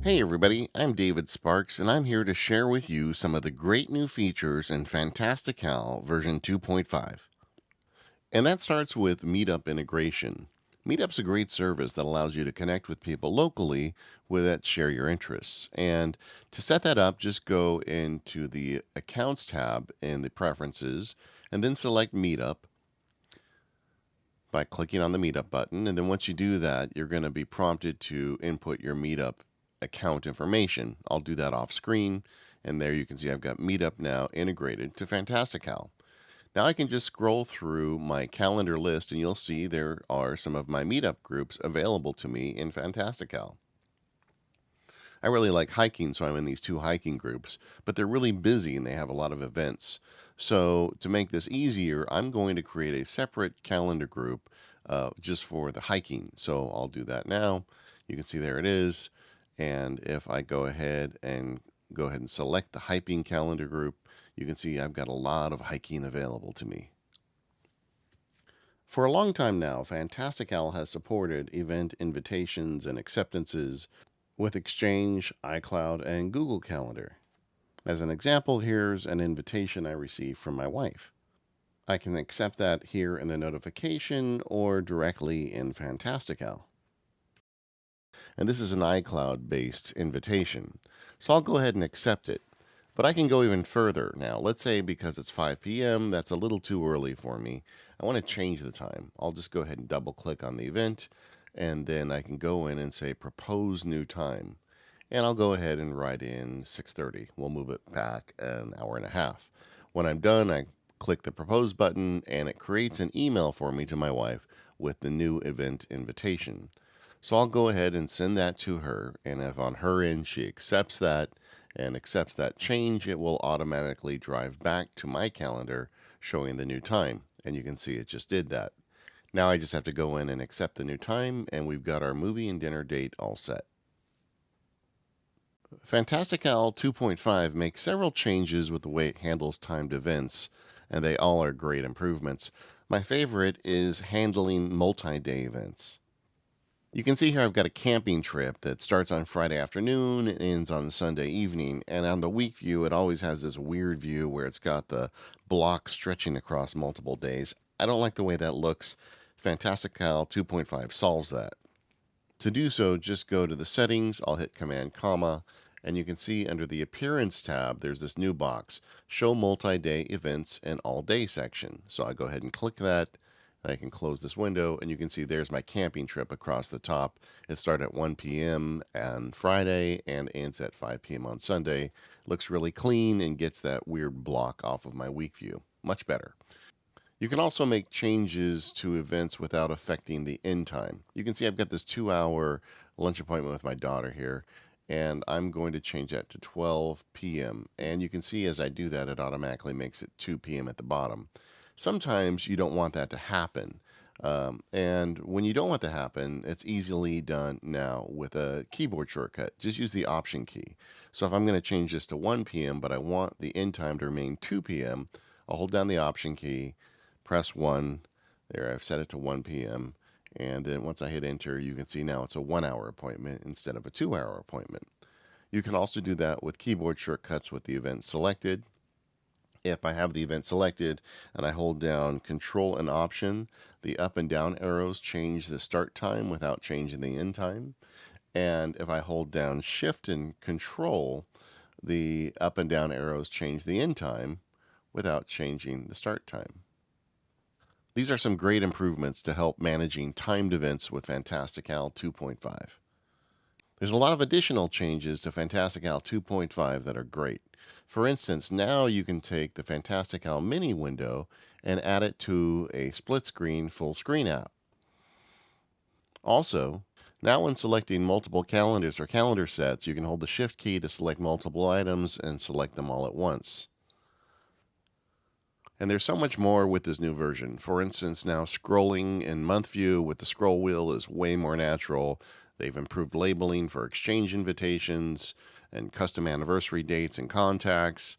Hey everybody, I'm David Sparks, and I'm here to share with you some of the great new features in Fantastical version 2.5. And that starts with Meetup Integration. Meetup's a great service that allows you to connect with people locally that share your interests. And to set that up, just go into the Accounts tab in the Preferences, and then select Meetup by clicking on the Meetup button. And then once you do that, you're going to be prompted to input your Meetup account information. I'll do that off screen, and there you can see I've got Meetup now integrated to Fantastical. Now I can just scroll through my calendar list, and you'll see there are some of my Meetup groups available to me in Fantastical. I really like hiking, so I'm in these two hiking groups, but they're really busy and they have a lot of events. So to make this easier, I'm going to create a separate calendar group just for the hiking. So I'll do that now. You can see there it is. And if I go ahead and select the hiking calendar group, you can see I've got a lot of hiking available to me. For a long time now, Fantastical has supported event invitations and acceptances with Exchange, iCloud, and Google Calendar. As an example, here's an invitation I received from my wife. I can accept that here in the notification or directly in Fantastical. And this is an iCloud-based invitation, so I'll go ahead and accept it. But I can go even further now. Let's say because it's 5 p.m., that's a little too early for me. I want to change the time. I'll just go ahead and double-click on the event, and then I can go in and say propose new time. And I'll go ahead and write in 6:30. We'll move it back an hour and a half. When I'm done, I click the propose button, and it creates an email for me to my wife with the new event invitation. So I'll go ahead and send that to her, and if on her end she accepts that and accepts that change, it will automatically drive back to my calendar showing the new time. And you can see it just did that. Now I just have to go in and accept the new time, and we've got our movie and dinner date all set. Fantastical 2.5 makes several changes with the way it handles timed events, and they all are great improvements. My favorite is handling multi-day events. You can see here I've got a camping trip that starts on Friday afternoon and ends on Sunday evening, and on the week view it always has this weird view where it's got the block stretching across multiple days. I don't like the way that looks. Fantastical 2.5 solves that. To do so, just go to the settings, I'll hit Command comma, and you can see under the Appearance tab there's this new box, Show Multi-Day Events and All Day section. So I go ahead and click that. I can close this window, and you can see there's my camping trip across the top. It started at 1 p.m. on Friday and ends at 5 p.m. on Sunday. Looks really clean and gets that weird block off of my week view. Much better. You can also make changes to events without affecting the end time. You can see I've got this 2-hour lunch appointment with my daughter here, and I'm going to change that to 12 p.m. And you can see as I do that, it automatically makes it 2 p.m. at the bottom. Sometimes you don't want that to happen. And when you don't want that to happen, it's easily done now with a keyboard shortcut. Just use the Option key. So if I'm going to change this to 1 p.m., but I want the end time to remain 2 p.m., I'll hold down the Option key, press 1. There, I've set it to 1 p.m. And then once I hit enter, you can see now it's a 1-hour appointment instead of a 2-hour appointment. You can also do that with keyboard shortcuts with the event selected. If I have the event selected and I hold down Control and Option, the up and down arrows change the start time without changing the end time. And if I hold down Shift and Control, the up and down arrows change the end time without changing the start time. These are some great improvements to help managing timed events with Fantastical 2.5. There's a lot of additional changes to Fantastical 2.5 that are great. For instance, now you can take the Fantastical mini window and add it to a split screen full screen app. Also, now when selecting multiple calendars or calendar sets, you can hold the Shift key to select multiple items and select them all at once. And there's so much more with this new version. For instance, now scrolling in month view with the scroll wheel is way more natural. They've improved labeling for exchange invitations and custom anniversary dates and contacts.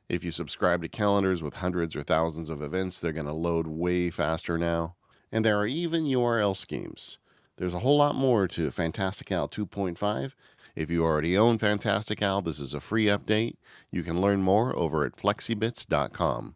If you subscribe to calendars with hundreds or thousands of events, they're going to load way faster now. And there are even URL schemes. There's a whole lot more to Fantastical 2.5, If you already own Fantastical, this is a free update. You can learn more over at flexibits.com.